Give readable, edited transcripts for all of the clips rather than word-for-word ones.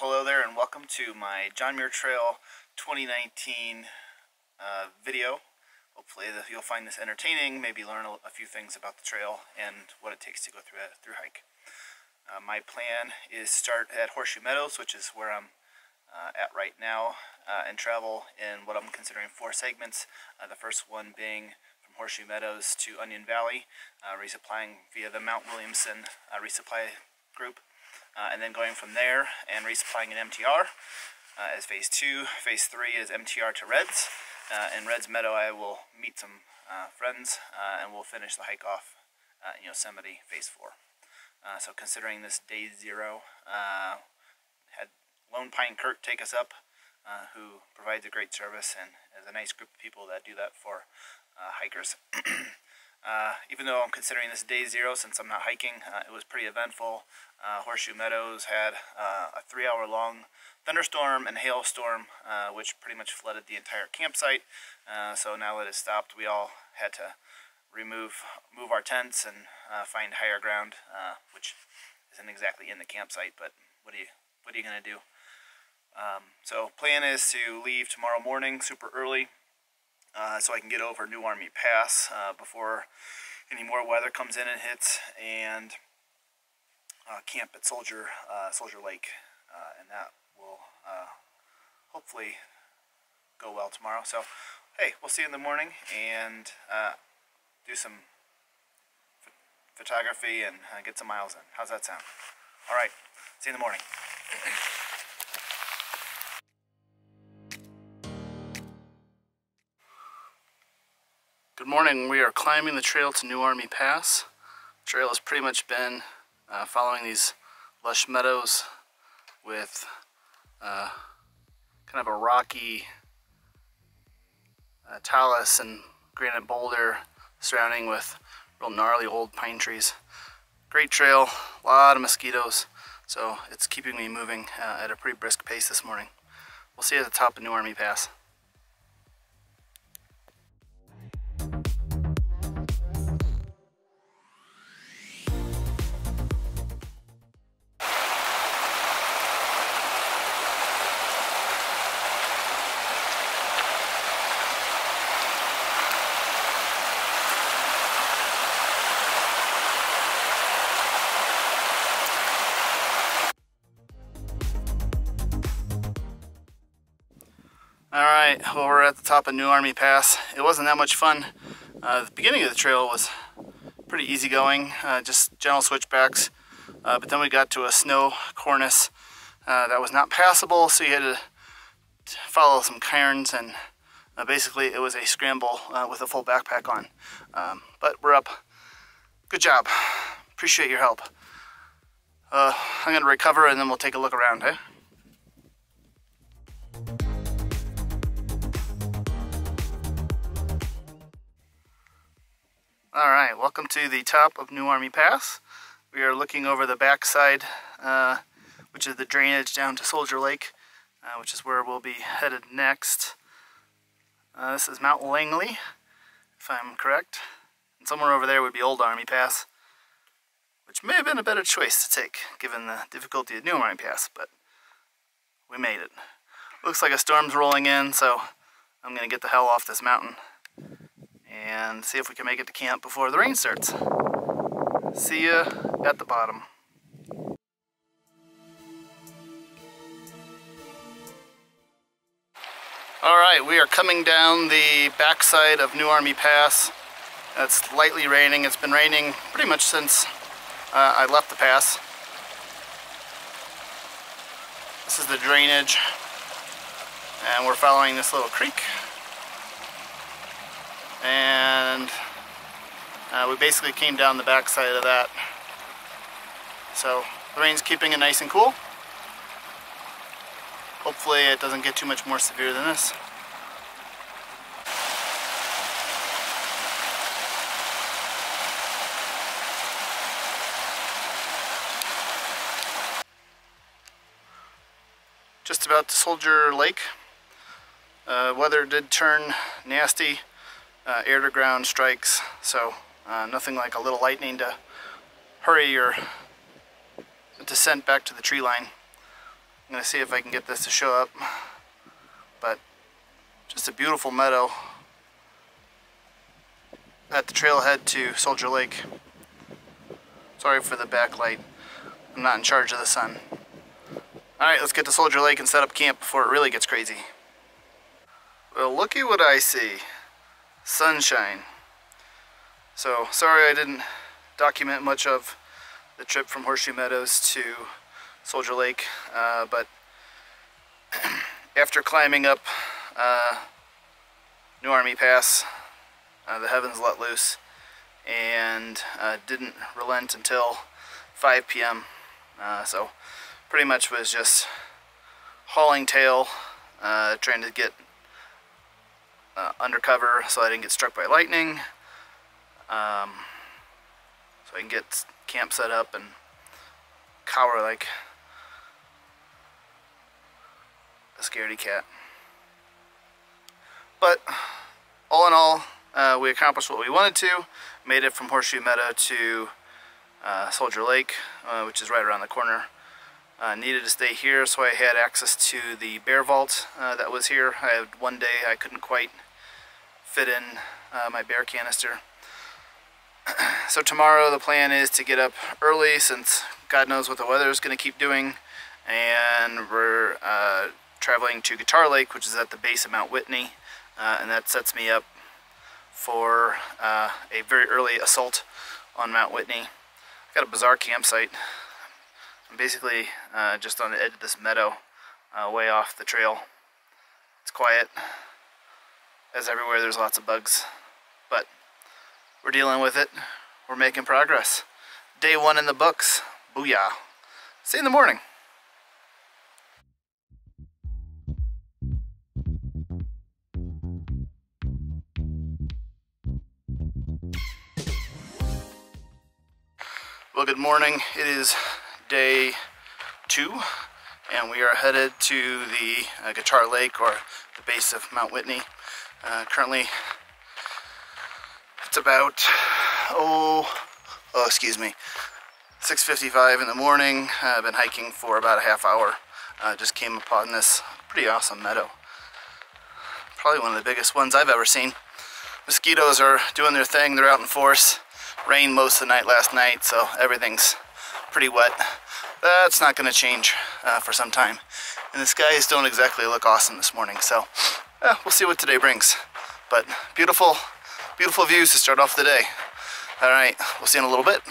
hello there and welcome to my John Muir Trail 2019 video. Hopefully you'll find this entertaining, maybe learn a few things about the trail and what it takes to go through a hike. My plan is start at Horseshoe Meadows, which is where I'm at right now, and travel in what I'm considering 4 segments. The first one being from Horseshoe Meadows to Onion Valley, resupplying via the Mount Williamson resupply group. And then going from there and resupplying an MTR as phase 2. Phase 3 is MTR to Reds. In Reds Meadow I will meet some friends and we'll finish the hike off in Yosemite phase 4. So considering this day 0, had Lone Pine Kurt take us up, who provides a great service and is a nice group of people that do that for hikers. Even though I'm considering this day 0 since I'm not hiking, it was pretty eventful. Horseshoe Meadows had a 3-hour-long thunderstorm and hailstorm, which pretty much flooded the entire campsite. So now that it's stopped, we all had to move our tents and find higher ground, which isn't exactly in the campsite, but what are you gonna do? So plan is to leave tomorrow morning super early, so I can get over New Army Pass before any more weather comes in and hits, and camp at Soldier Lake, and that will hopefully go well tomorrow. So hey, we'll see you in the morning and do some photography and get some miles in. How's that sound? All right, see you in the morning. Good morning. We are climbing the trail to New Army Pass. The trail has pretty much been following these lush meadows with kind of a rocky talus and granite boulder surrounding with real gnarly old pine trees. Great trail, a lot of mosquitoes, so it's keeping me moving at a pretty brisk pace this morning. We'll see you at the top of New Army Pass. Alright, well, we're at the top of New Army Pass. It wasn't that much fun. The beginning of the trail was pretty easygoing, just gentle switchbacks, but then we got to a snow cornice that was not passable, so you had to follow some cairns, and basically it was a scramble with a full backpack on. But we're up. Good job. Appreciate your help. I'm going to recover and then we'll take a look around, eh? Alright, welcome to the top of New Army Pass. We are looking over the backside, which is the drainage down to Soldier Lake, which is where we'll be headed next. This is Mount Langley, if I'm correct. And somewhere over there would be Old Army Pass, which may have been a better choice to take, given the difficulty of New Army Pass, but we made it. Looks like a storm's rolling in, so I'm going to get the hell off this mountain and see if we can make it to camp before the rain starts. See ya at the bottom. Alright, we are coming down the backside of New Army Pass. It's lightly raining. It's been raining pretty much since I left the pass. This is the drainage, and we're following this little creek. And we basically came down the backside of that. So the rain's keeping it nice and cool. Hopefully it doesn't get too much more severe than this. Just about to Soldier Lake. Weather did turn nasty. Air-to-ground strikes, so nothing like a little lightning to hurry your descent back to the tree line. I'm going to see if I can get this to show up. But just a beautiful meadow at the trailhead to Soldier Lake. Sorry for the backlight. I'm not in charge of the sun. Alright, let's get to Soldier Lake and set up camp before it really gets crazy. Well, looky what I see. Sunshine. So, sorry I didn't document much of the trip from Horseshoe Meadows to Soldier Lake, but after climbing up New Army Pass, the heavens let loose and didn't relent until 5 p.m. So pretty much was just hauling tail, trying to get undercover so I didn't get struck by lightning, so I can get camp set up and cower like a scaredy cat. But all in all, we accomplished what we wanted to. Made it from Horseshoe Meadow to Soldier Lake, which is right around the corner. Needed to stay here, so I had access to the bear vault that was here. I had one day I couldn't quite fit in my bear canister. So tomorrow the plan is to get up early, since God knows what the weather is going to keep doing, and we're traveling to Guitar Lake, which is at the base of Mount Whitney, and that sets me up for a very early assault on Mount Whitney. I've got a bizarre campsite. I'm basically just on the edge of this meadow, way off the trail. It's quiet. As everywhere, there's lots of bugs, but we're dealing with it. We're making progress. Day 1 in the books. Booyah. See you in the morning. Well, good morning. It is day 2, and we are headed to the Guitar Lake, or the base of Mount Whitney. Currently, it's about, excuse me, 6:55 in the morning. I've been hiking for about a half hour. Just came upon this pretty awesome meadow. Probably one of the biggest ones I've ever seen. Mosquitoes are doing their thing. They're out in force. Rained most of the night last night, so everything's pretty wet. That's not going to change for some time. And the skies don't exactly look awesome this morning, so we'll see what today brings. But beautiful, beautiful views to start off the day. All right, we'll see you in a little bit.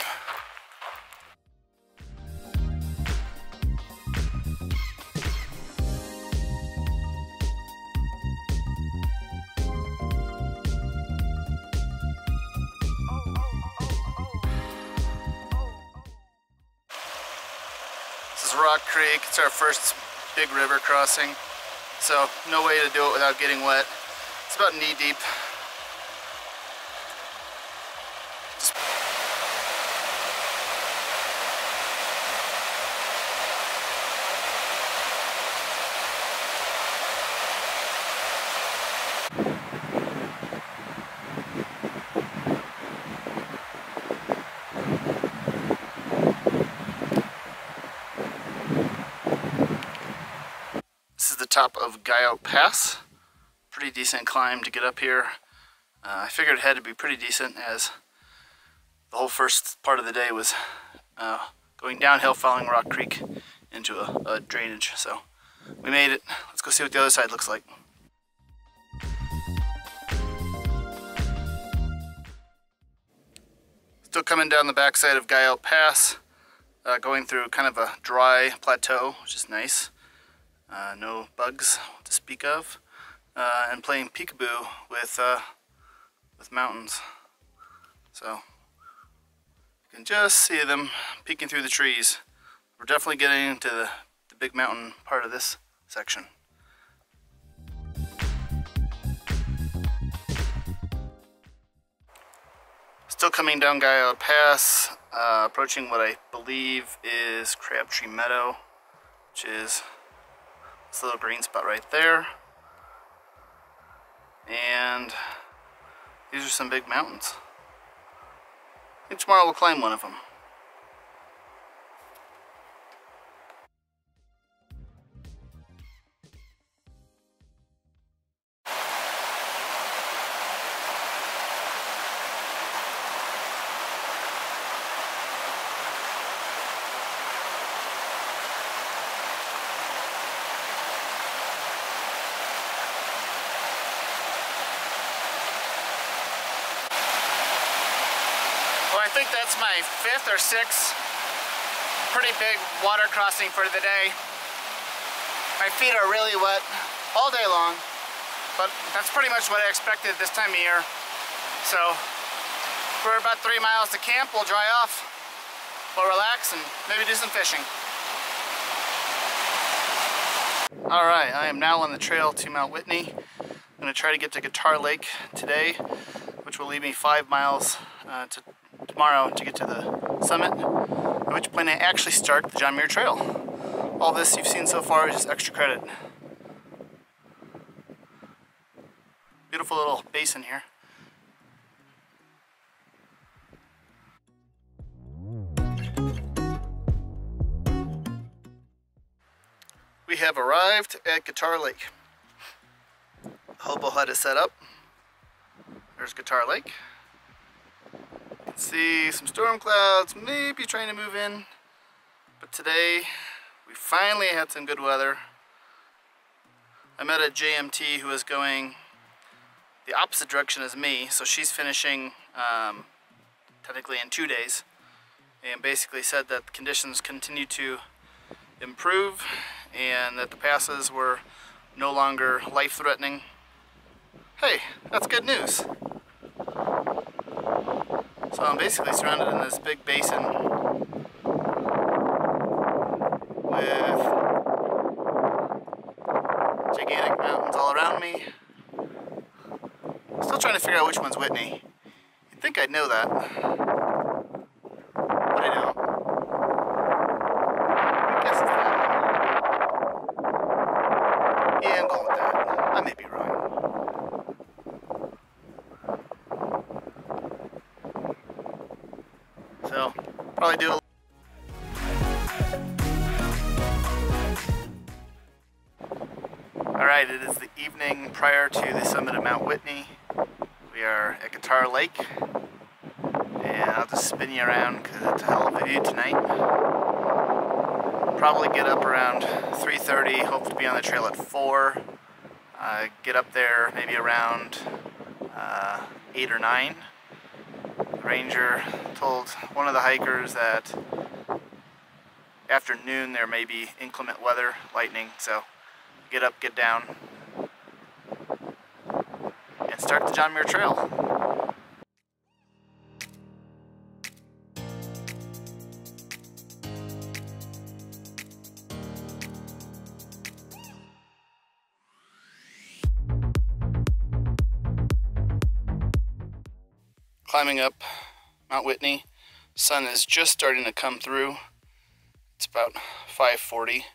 This is Rock Creek. It's our first big river crossing, so no way to do it without getting wet. It's about knee deep. This is the top of Guyout Pass. Pretty decent climb to get up here. I figured it had to be pretty decent, as the whole first part of the day was going downhill following Rock Creek into a drainage. So we made it. Let's go see what the other side looks like. Still coming down the backside of Guyout Pass, going through kind of a dry plateau, which is nice. No bugs to speak of, and playing peekaboo with mountains. So you can just see them peeking through the trees. We're definitely getting into the big mountain part of this section. Still coming down Guyout Pass, approaching what I believe is Crabtree Meadow, which is this little green spot right there. And these are some big mountains. I think tomorrow we'll climb one of them. my 5th or 6th pretty big water crossing for the day. My feet are really wet all day long, but that's pretty much what I expected this time of year. So we're about 3 miles to camp. We'll dry off, we'll relax, and maybe do some fishing. All right, I am now on the trail to Mount Whitney. I'm going to try to get to Guitar Lake today, which will leave me 5 miles to tomorrow to get to the summit, at which point I actually start the John Muir Trail. All this you've seen so far is just extra credit. Beautiful little basin here. We have arrived at Guitar Lake. Hobo hut is set up. There's Guitar Lake. You can see some storm clouds, maybe trying to move in. But today, we finally had some good weather. I met a JMT who was going the opposite direction as me, so she's finishing technically in 2 days, and basically said that the conditions continue to improve and that the passes were no longer life-threatening. Hey, that's good news. So I'm basically surrounded in this big basin with gigantic mountains all around me. Still trying to figure out which one's Whitney. You'd think I'd know that, but I don't. I guess it's that one. Yeah, I'm going with that. I may be wrong. So, probably do a Alright, it is the evening prior to the summit of Mount Whitney. We are at Guitar Lake, and I'll just spin you around because it's a hell of a view tonight. Probably get up around 3:30, hope to be on the trail at 4. Get up there maybe around 8 or 9. The ranger told one of the hikers that after noon there may be inclement weather, lightning, so get up, get down, and start the John Muir Trail. Climbing up Mount Whitney, sun is just starting to come through. It's about 5:40.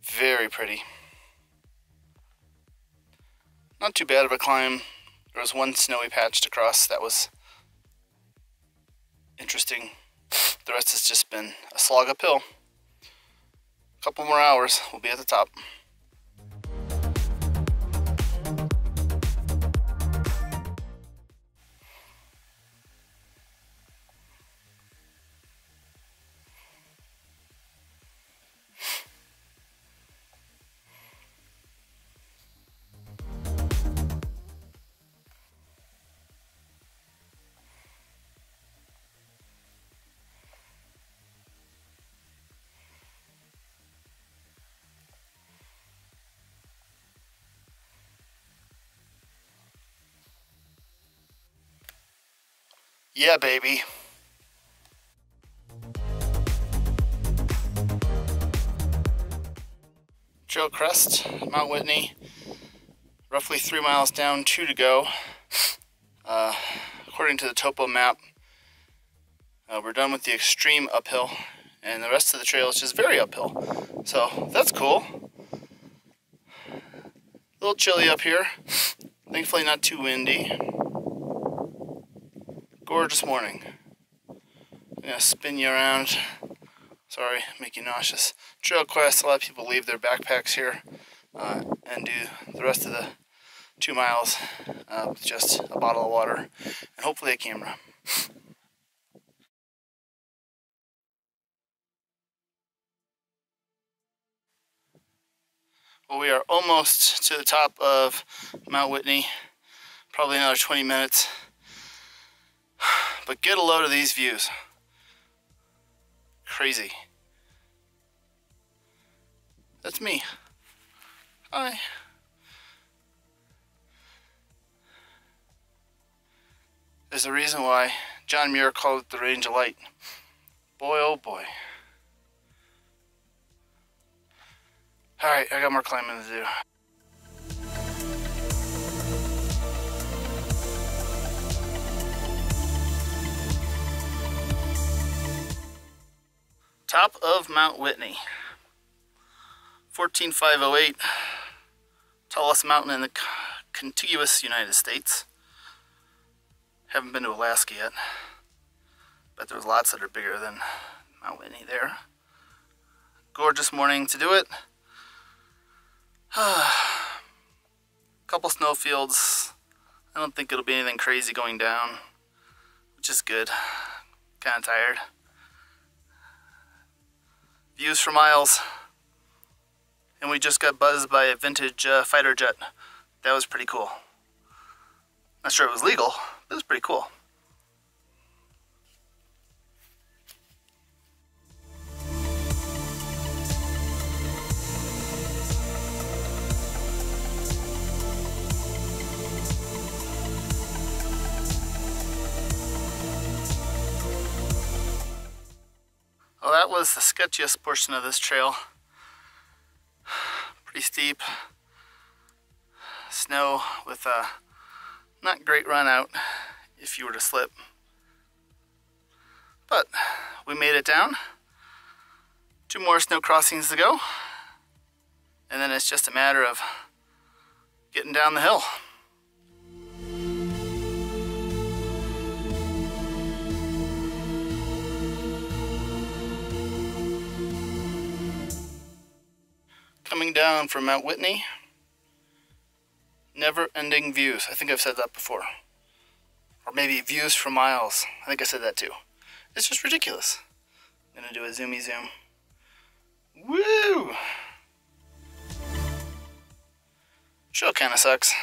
Very pretty. Not too bad of a climb. There was one snowy patch to cross that was interesting. The rest has just been a slog uphill. A couple more hours, we'll be at the top. Yeah, baby. Trail crest, Mount Whitney. Roughly 3 miles down, 2 to go. According to the topo map, we're done with the extreme uphill, and the rest of the trail is just very uphill. So that's cool. A little chilly up here. Thankfully not too windy. Gorgeous morning. I'm gonna spin you around. Sorry, make you nauseous. Trail quest, a lot of people leave their backpacks here and do the rest of the 2 miles with just a bottle of water and hopefully a camera. Well, we are almost to the top of Mount Whitney. Probably another 20 minutes. but get a load of these views. Crazy. That's me. Hi. There's a reason why John Muir called it the range of light. Boy, oh boy. Alright, I got more climbing to do. Top of Mount Whitney. 14,508. Tallest mountain in the contiguous United States. Haven't been to Alaska yet. But there's lots that are bigger than Mount Whitney there. Gorgeous morning to do it. Couple snowfields. I don't think it'll be anything crazy going down, which is good. Kind of tired. Views for miles. And we just got buzzed by a vintage fighter jet. That was pretty cool. Not sure it was legal, but it was pretty cool. Well, that was the sketchiest portion of this trail. Pretty steep. Snow with a not great run out if you were to slip. But we made it down. 2 more snow crossings to go. And then it's just a matter of getting down the hill. Coming down from Mount Whitney, never-ending views. I think I've said that before. Or maybe views for miles. I think I said that too. It's just ridiculous. I'm gonna do a zoomy zoom. Woo! Show kind of sucks,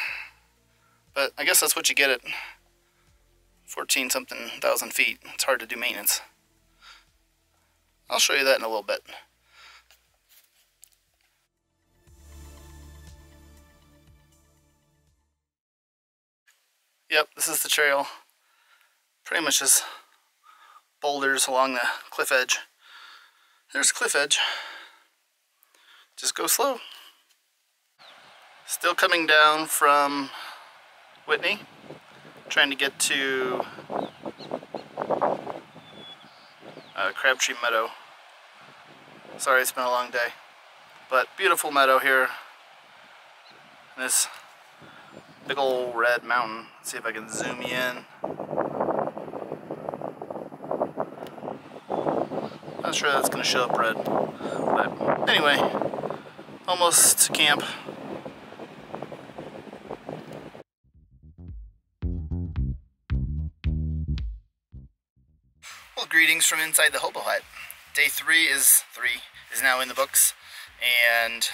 but I guess that's what you get at 14-something thousand feet. It's hard to do maintenance. I'll show you that in a little bit. Yep, this is the trail. Pretty much just boulders along the cliff edge. There's the cliff edge. Just go slow. Still coming down from Whitney. Trying to get to Crabtree Meadow. Sorry, it's been a long day. But beautiful meadow here. This big old red mountain. Let's see if I can zoom you in. Not sure that's gonna show up red. But anyway, almost to camp. Well, greetings from inside the hobo hut. Day 3 is now in the books, and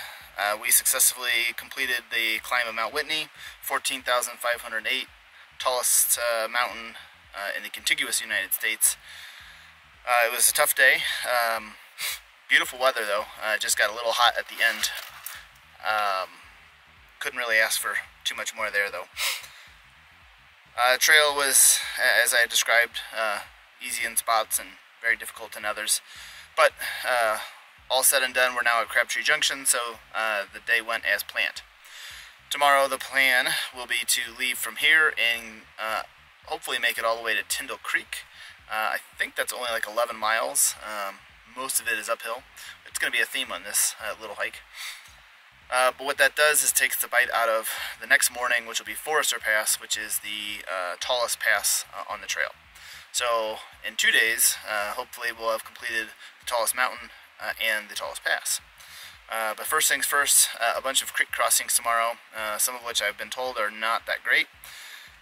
we successfully completed the climb of Mount Whitney, 14,508, tallest mountain in the contiguous United States. It was a tough day. Beautiful weather though. It just got a little hot at the end. Couldn't really ask for too much more there though. Trail was, as I described, easy in spots and very difficult in others. But all said and done, we're now at Crabtree Junction, so the day went as planned. Tomorrow the plan will be to leave from here and hopefully make it all the way to Tyndall Creek. I think that's only like 11 miles. Most of it is uphill. It's going to be a theme on this little hike. But what that does is takes the bite out of the next morning, which will be Forester Pass, which is the tallest pass on the trail. So in 2 days, hopefully we'll have completed the tallest mountain and the tallest pass. But first things first, a bunch of creek crossings tomorrow, some of which I've been told are not that great.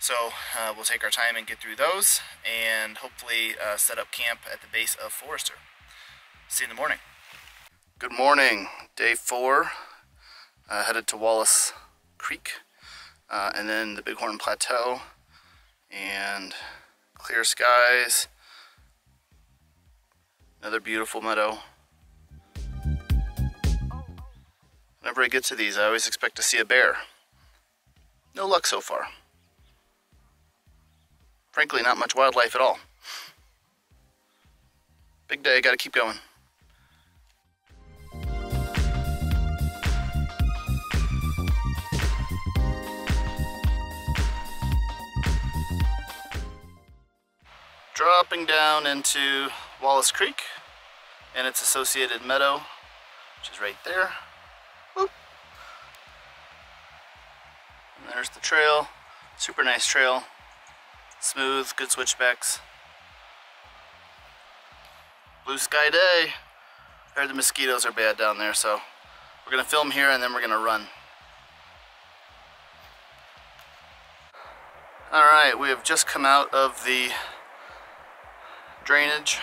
So we'll take our time and get through those, and hopefully set up camp at the base of Forester. See you in the morning. Good morning, day 4. Headed to Wallace Creek, and then the Bighorn Plateau, and Clear skies. Another beautiful meadow. Whenever I get to these, I always expect to see a bear. No luck so far. Frankly, not much wildlife at all. Big day, gotta keep going. Dropping down into Wallace Creek and its associated meadow, which is right there. Whoop. And there's the trail. Super nice trail. Smooth, good switchbacks. Blue sky day. I heard the mosquitoes are bad down there, so we're gonna film here and then we're gonna run. Alright, we have just come out of the drainage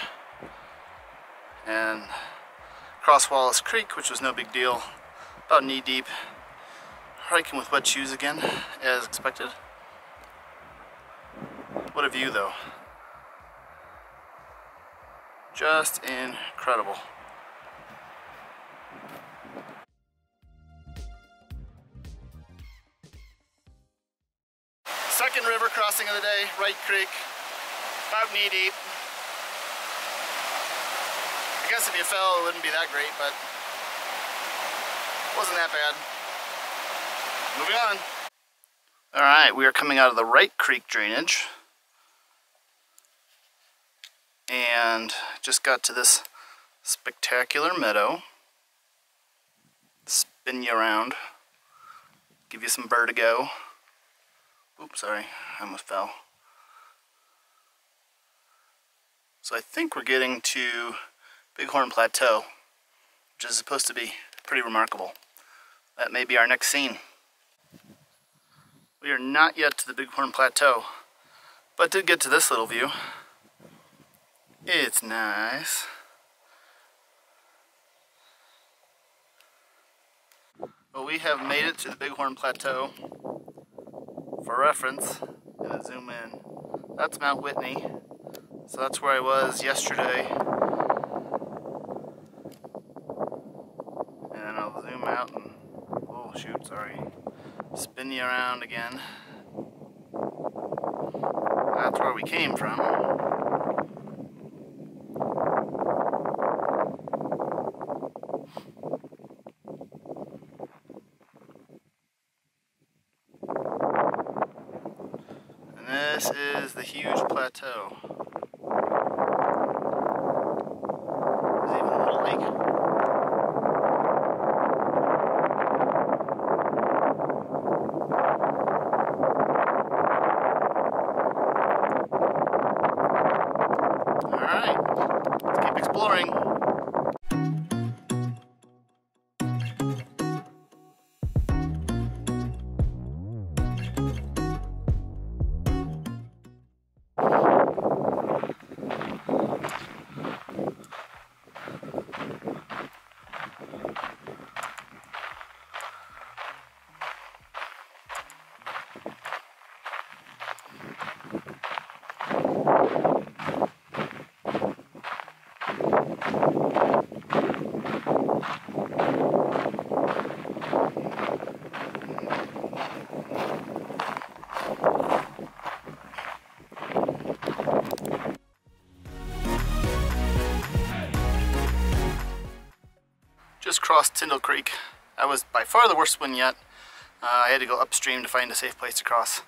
and cross Wallace Creek, which was no big deal, about knee deep. Hiking with wet shoes again, as expected. What a view though. Just incredible. Second river crossing of the day, Wright Creek, about knee deep. I guess if you fell, it wouldn't be that great, but wasn't that bad. Moving on. Alright, we are coming out of the Wright Creek drainage. And just got to this spectacular meadow. Spin you around. Give you some vertigo. Oops, sorry, I almost fell. So I think we're getting to Bighorn Plateau, which is supposed to be pretty remarkable. That may be our next scene. We are not yet to the Bighorn Plateau, but did get to this little view. It's nice. Well, we have made it to the Bighorn Plateau. For reference, I'm gonna zoom in. That's Mount Whitney. So that's where I was yesterday. And I'll zoom out and, oh shoot, sorry. Spin you around again. That's where we came from. And this is the huge plateau. There's even a little lake. Exploring. Just crossed Tyndall Creek. That was by far the worst one yet. I had to go upstream to find a safe place to cross.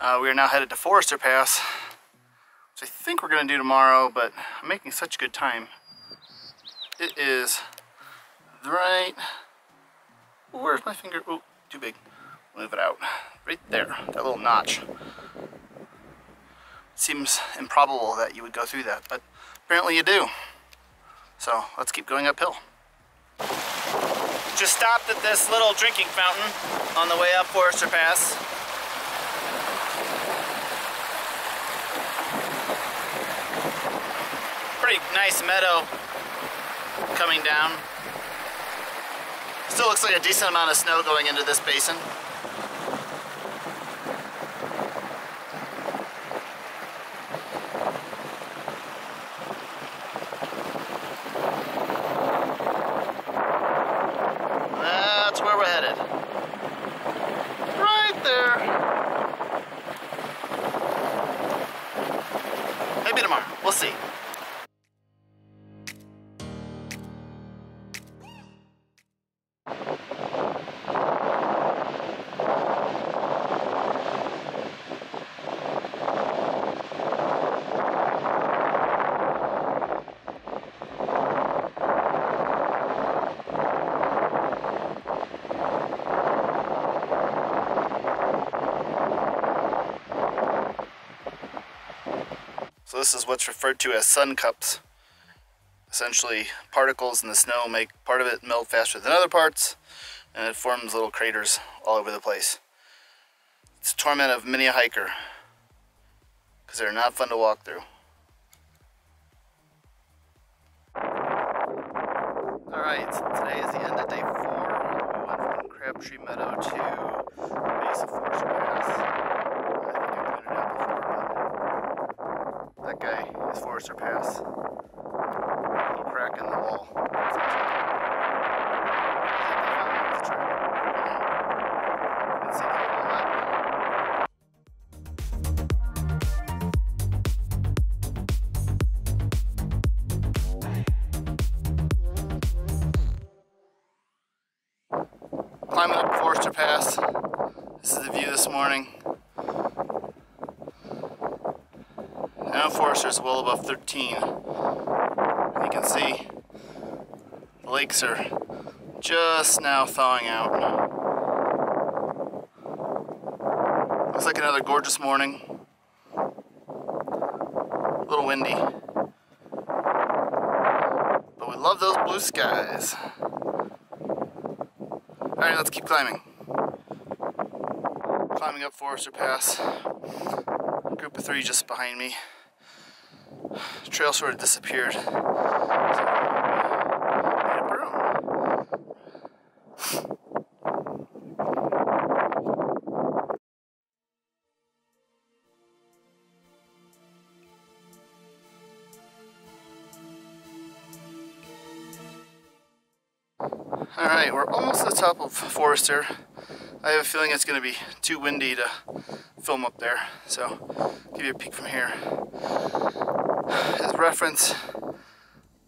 We are now headed to Forester Pass, which I think we're going to do tomorrow, but I'm making such good time. It is right... Where's my finger? Oh, too big. Move it out. Right there, that little notch. Seems improbable that you would go through that, but apparently you do. So let's keep going uphill. Just stopped at this little drinking fountain on the way up Forester Pass. Pretty nice meadow coming down. Still looks like a decent amount of snow going into this basin. this is what's referred to as sun cups. Essentially, particles in the snow make part of it melt faster than other parts, and it forms little craters all over the place. It's a torment of many a hiker, because they're not fun to walk through. Alright, so today is the end of day 4. We went from Crabtree Meadow to the base of Horseshoe Pass. I think I pointed out before, but that guy is Forester Pass. Little crack in the wall. Climbing up Forester Pass. This is the view this morning. Now Forester is well above 13. You can see the lakes are just now thawing out. Looks like another gorgeous morning. A little windy. But we love those blue skies. Alright, let's keep climbing. Climbing up Forester Pass. Group of 3 just behind me. The trail sort of disappeared. Alright, we're almost at the top of Forester. I have a feeling it's going to be too windy to film up there, so I'll give you a peek from here. As reference,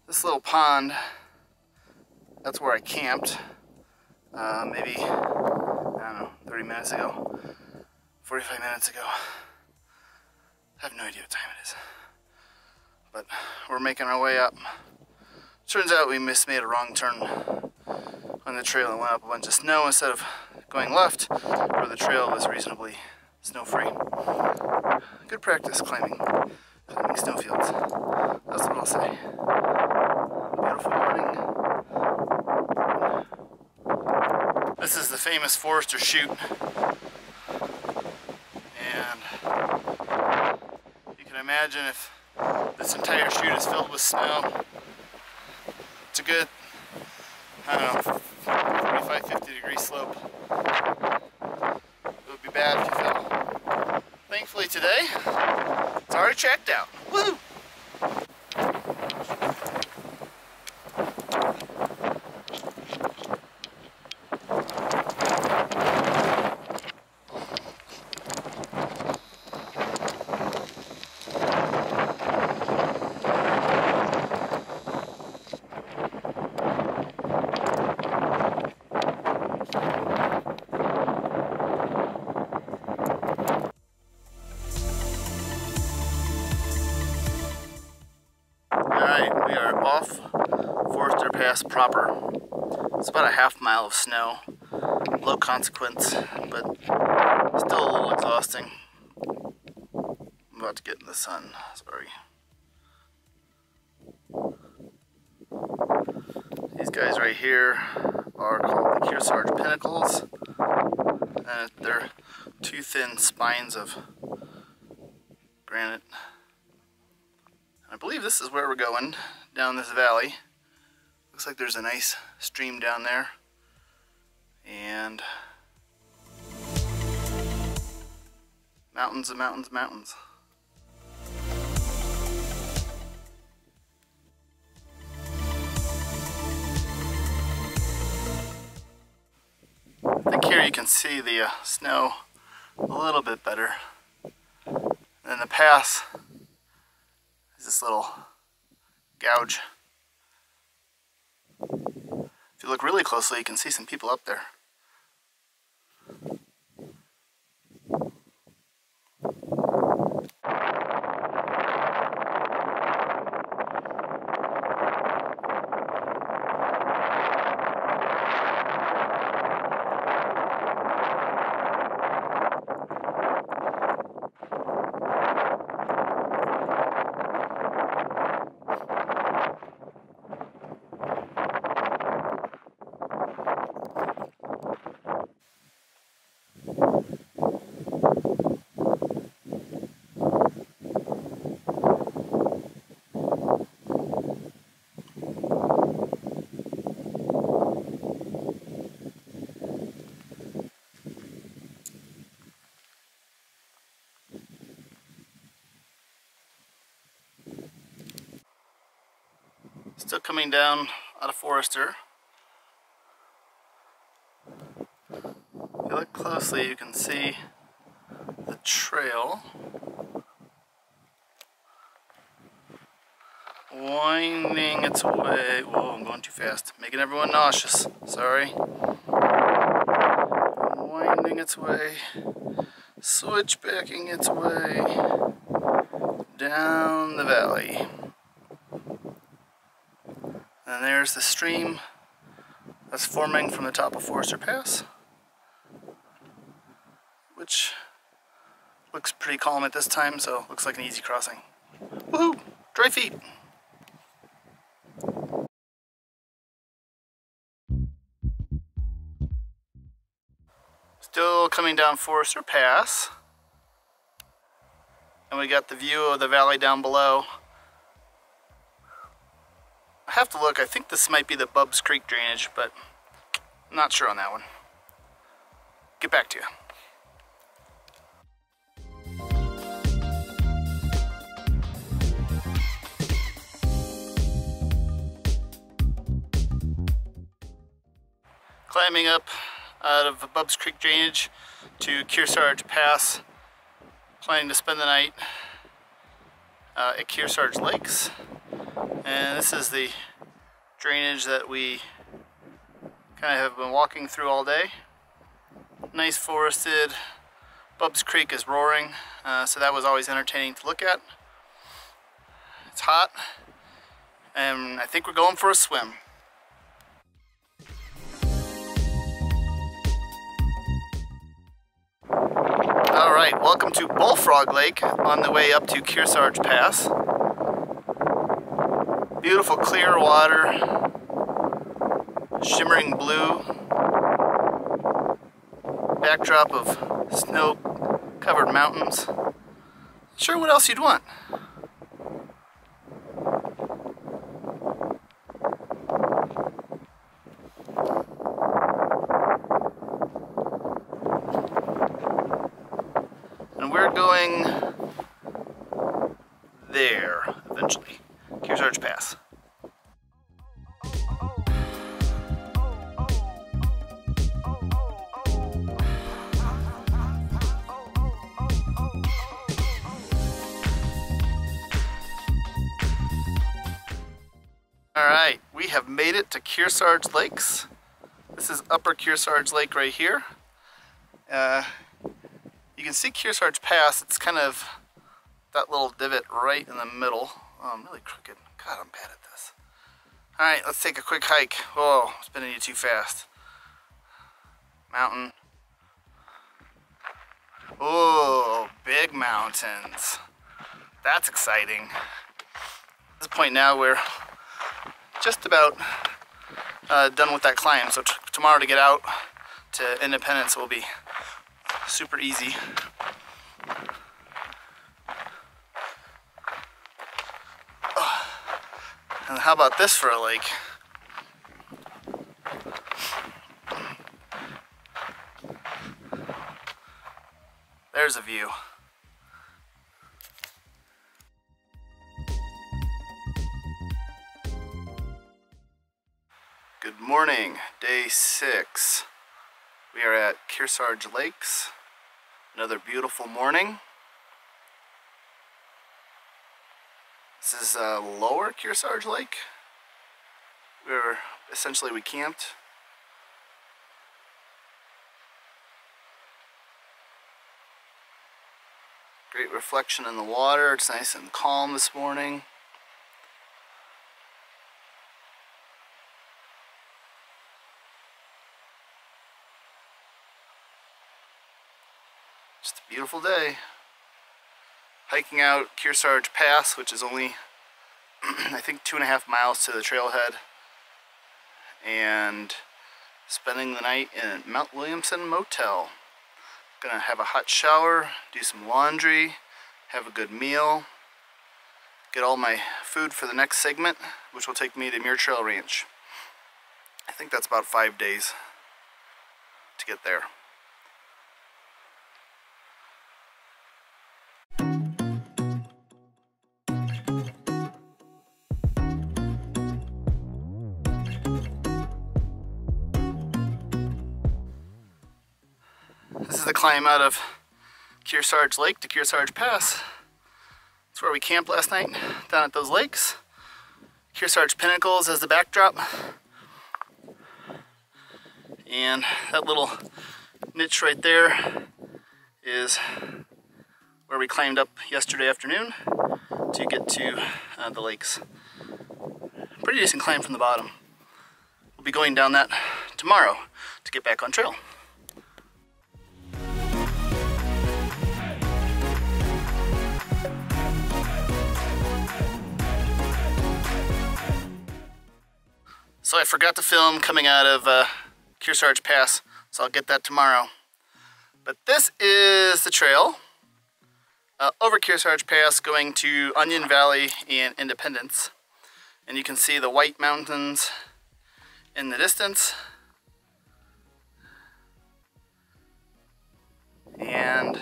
this little pond, that's where I camped maybe, I don't know, 30 minutes ago, 45 minutes ago. I have no idea what time it is. But we're making our way up. Turns out we made a wrong turn on the trail and went up a bunch of snow instead of going left, where the trail was reasonably snow-free. Good practice climbing snowfields. That's what I'll say. Beautiful morning. This is the famous Forester chute, and you can imagine if this entire chute is filled with snow. It's a good, I don't know, 45-50 degree slope. It would be bad if you fell. Thankfully today, it's already checked out. Woo! We are off Forester Pass proper. It's about a half mile of snow. Low consequence, but still a little exhausting. I'm about to get in the sun, sorry. These guys right here are called the Kearsarge Pinnacles. And they're two thin spines of granite. I believe this is where we're going, down this valley. Looks like there's a nice stream down there. And mountains and mountains and mountains. I think here you can see the snow a little bit better. And the pass is this little gouge. If you look really closely, you can see some people up there. Still coming down out of Forester. If you look closely, you can see the trail winding its way. Whoa, I'm going too fast. Making everyone nauseous. Sorry. Winding its way, switchbacking its way down the valley. And there's the stream that's forming from the top of Forester Pass, which looks pretty calm at this time, so looks like an easy crossing. Woohoo! Dry feet! Still coming down Forester Pass, and we got the view of the valley down below. I have to look. I think this might be the Bubbs Creek drainage, but I'm not sure on that one. Get back to you. Climbing up out of Bubbs Creek drainage to Kearsarge Pass. Planning to spend the night at Kearsarge Lakes. And this is the drainage that we kind of have been walking through all day. Nice forested. Bubbs Creek is roaring, so that was always entertaining to look at. It's hot, and I think we're going for a swim. Alright, welcome to Bullfrog Lake on the way up to Kearsarge Pass. Beautiful clear water, shimmering blue, backdrop of snow-covered mountains. Sure, what else you'd want? And we're going there eventually. Kearsarge Pass. Alright, we have made it to Kearsarge Lakes. This is Upper Kearsarge Lake right here. You can see Kearsarge Pass. It's kind of that little divot right in the middle. Oh, I'm really crooked. God, I'm bad at this. Alright, let's take a quick hike. Whoa, spinning you too fast. Mountain. Oh, big mountains. That's exciting. At this point now we're just about done with that climb, so tomorrow to get out to Independence will be super easy. And how about this for a lake? There's a view. Good morning, day 6. We are at Kearsarge Lakes. Another beautiful morning. This is lower Kearsarge Lake, where essentially we camped. Great reflection in the water. It's nice and calm this morning. Just a beautiful day. Hiking out Kearsarge Pass, which is only I think 2.5 miles to the trailhead, and spending the night in Mount Williamson Motel. Gonna have a hot shower, do some laundry, have a good meal, get all my food for the next segment, which will take me to Muir Trail Ranch. I think that's about 5 days to get there. climb out of Kearsarge Lake to Kearsarge Pass. That's where we camped last night, down at those lakes. Kearsarge Pinnacles as the backdrop. And that little niche right there is where we climbed up yesterday afternoon to get to the lakes. Pretty decent climb from the bottom. We'll be going down that tomorrow to get back on trail. So I forgot to film coming out of Kearsarge Pass, so I'll get that tomorrow. But this is the trail over Kearsarge Pass going to Onion Valley and Independence. And you can see the White Mountains in the distance. And